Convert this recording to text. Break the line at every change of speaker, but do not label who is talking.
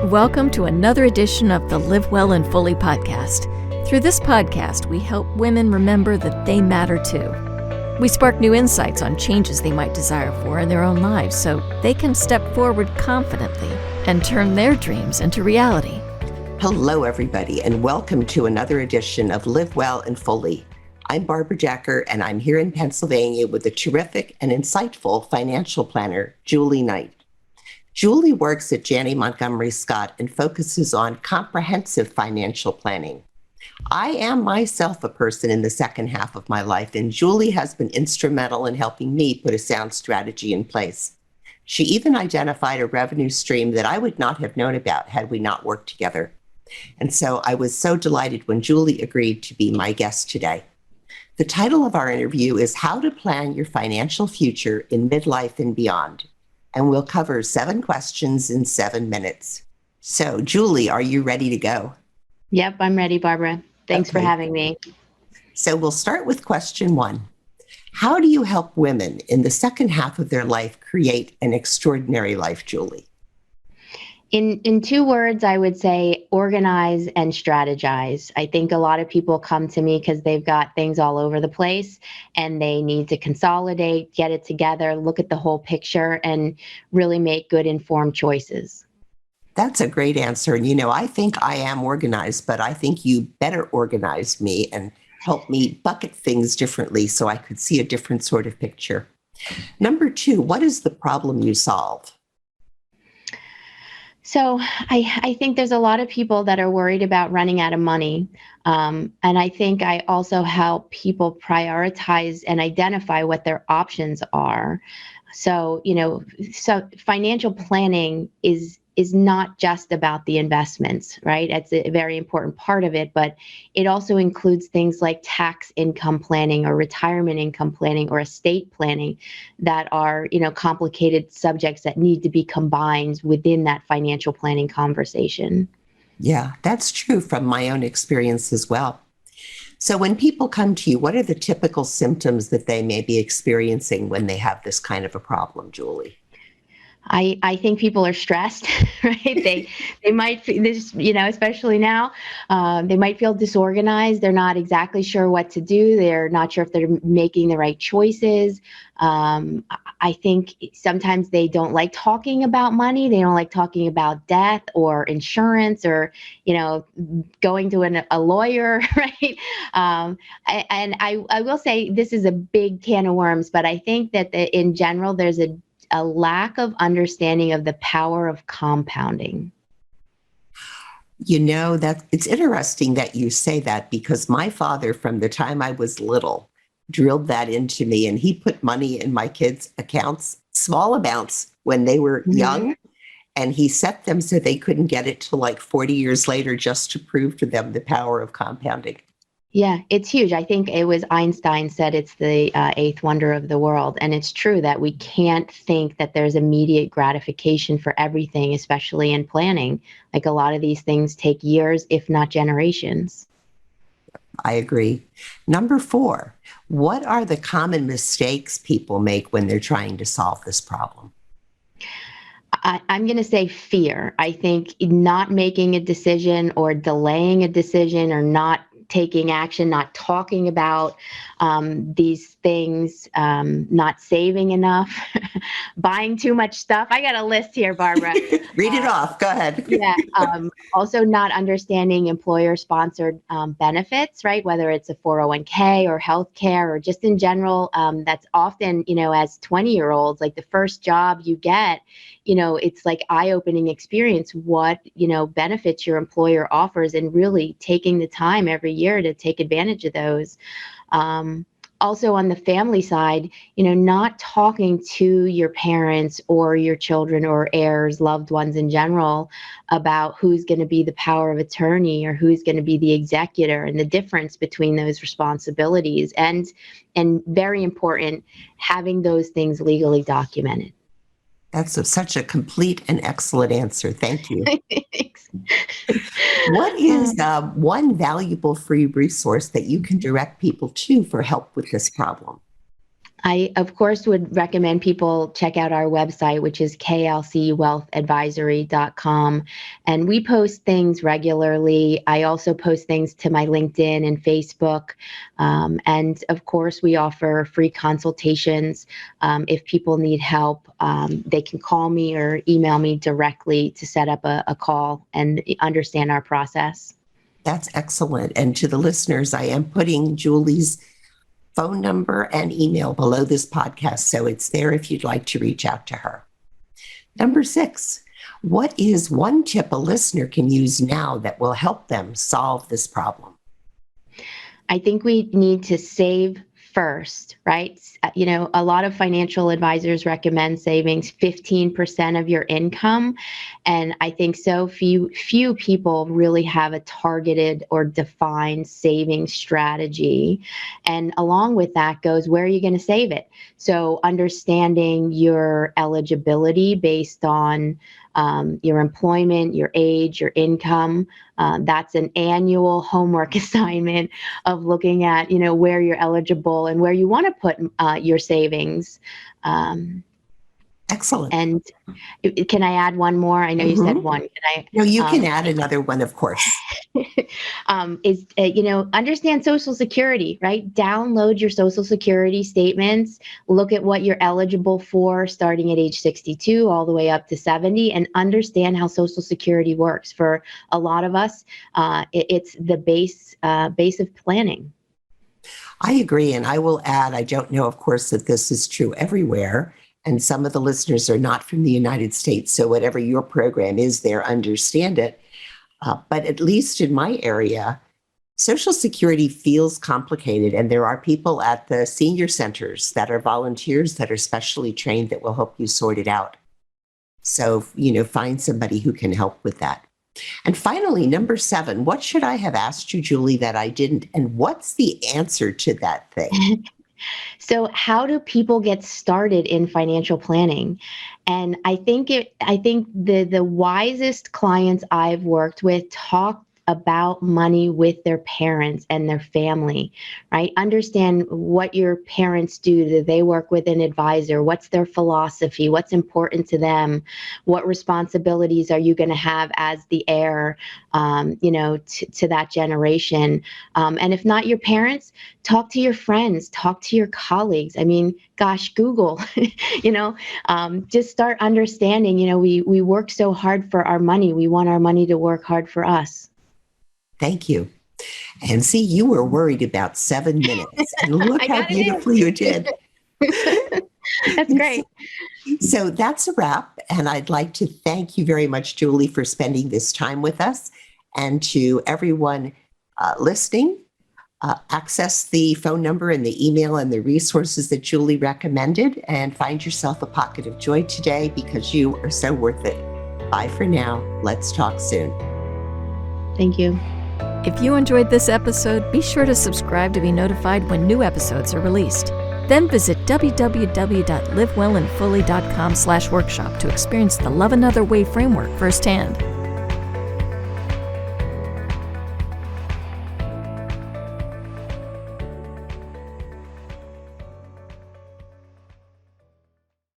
Welcome to another edition of the Live Well and Fully podcast. Through this podcast, we help women remember that they matter too. We spark new insights on changes they might desire for in their own lives so they can step forward confidently and turn their dreams into reality.
Hello, everybody, and welcome to another edition of Live Well and Fully. I'm Barbara Jacker, and I'm here in Pennsylvania with a terrific and insightful financial planner, Julie Knight. Julie works at Janney Montgomery Scott and focuses on comprehensive financial planning. I am myself a person in the second half of my life, and Julie has been instrumental in helping me put a sound strategy in place. She even identified a revenue stream that I would not have known about had we not worked together. And so I was so delighted when Julie agreed to be my guest today. The title of our interview is How to Plan Your Financial Future in Midlife and Beyond. And we'll cover 7 questions in 7 minutes. So, Julie, are you ready to go?
Yep, I'm ready, Barbara. Thanks for having me.
So we'll start with question 1. How do you help women in the second half of their life create an extraordinary life, Julie?
In 2 words, I would say organize and strategize. I think a lot of people come to me because they've got things all over the place and they need to consolidate, get it together, look at the whole picture, and really make good informed choices.
That's a great answer. And I think I am organized, but I think you better organize me and help me bucket things differently so I could see a different sort of picture. Number 2, what is the problem you solve?
So I think there's a lot of people that are worried about running out of money. And I think I also help people prioritize and identify what their options are. So, financial planning is not just about the investments, right? It's a very important part of it, but it also includes things like tax income planning or retirement income planning or estate planning that are, complicated subjects that need to be combined within that financial planning conversation.
Yeah, that's true from my own experience as well. So when people come to you, what are the typical symptoms that they may be experiencing when they have this kind of a problem, Julie?
I think people are stressed, right? They might this, especially now, they might feel disorganized. They're not exactly sure what to do. They're not sure if they're making the right choices. I think sometimes they don't like talking about money. They don't like talking about death or insurance or, going to a lawyer, right? And I will say this is a big can of worms, but I think that in general, there's a lack of understanding of the power of compounding.
That it's interesting that you say that because my father, from the time I was little, drilled that into me, and he put money in my kids' accounts, small amounts when they were young, and he set them so they couldn't get it till like 40 years later just to prove to them the power of compounding.
Yeah, it's huge. I think it was Einstein said it's the 8th wonder of the world. And it's true that we can't think that there's immediate gratification for everything, especially in planning. Like a lot of these things take years, if not generations.
I agree. Number 4, what are the common mistakes people make when they're trying to solve this problem?
I'm going to say fear. I think not making a decision or delaying a decision or not taking action, not talking about these things, not saving enough, buying too much stuff. I got a list here, Barbara.
Read it off. Go ahead.
Yeah. Also not understanding employer-sponsored benefits, right? Whether it's a 401k or healthcare or just in general, that's often, as 20-year-olds, like the first job you get, it's like eye-opening experience what, benefits your employer offers and really taking the time every year to take advantage of those. Also on the family side, not talking to your parents or your children or heirs, loved ones in general, about who's going to be the power of attorney or who's going to be the executor and the difference between those responsibilities. And very important, having those things legally documented.
That's such a complete and excellent answer. Thank you.
Thanks.
What is one valuable free resource that you can direct people to for help with this problem?
I, of course, would recommend people check out our website, which is klcwealthadvisory.com. And we post things regularly. I also post things to my LinkedIn and Facebook. And of course, we offer free consultations. If people need help, they can call me or email me directly to set up a call and understand our process.
That's excellent. And to the listeners, I am putting Julie's phone number and email below this podcast, so it's there if you'd like to reach out to her. Number 6, what is one tip a listener can use now that will help them solve this problem?
I think we need to save first, right? A lot of financial advisors recommend saving 15% of your income. And I think so few people really have a targeted or defined saving strategy. And along with that goes, where are you going to save it? So understanding your eligibility based on your employment, your age, your income. That's an annual homework assignment of looking at, where you're eligible and where you want to put your savings.
Excellent.
And can I add one more? I know you said one.
No, you can add another one, of course.
Understand Social Security, right? Download your Social Security statements, look at what you're eligible for starting at age 62 all the way up to 70, and understand how Social Security works. For a lot of us, it's the base of planning.
I agree. And I will add, I don't know, of course, that this is true everywhere. And some of the listeners are not from the United States. So whatever your program is there, understand it. But at least in my area, Social Security feels complicated. And there are people at the senior centers that are volunteers that are specially trained that will help you sort it out. So, find somebody who can help with that. And finally, number 7, what should I have asked you, Julie, that I didn't? And what's the answer to that thing?
So how do people get started in financial planning? And I think the wisest clients I've worked with talk about money with their parents and their family, right? Understand what your parents do. Do they work with an advisor? What's their philosophy? What's important to them? What responsibilities are you going to have as the heir, to that generation? And if not your parents, talk to your friends, talk to your colleagues. I mean, gosh, Google, just start understanding, we work so hard for our money. We want our money to work hard for us.
Thank you. And see, you were worried about 7 minutes. And look how beautifully you did.
That's great.
So that's a wrap. And I'd like to thank you very much, Julie, for spending this time with us. And to everyone listening, access the phone number and the email and the resources that Julie recommended, and find yourself a pocket of joy today, because you are so worth it. Bye for now. Let's talk soon.
Thank you.
If you enjoyed this episode, be sure to subscribe to be notified when new episodes are released. Then visit www.livewellandfully.com/workshop to experience the Love Another Way framework firsthand.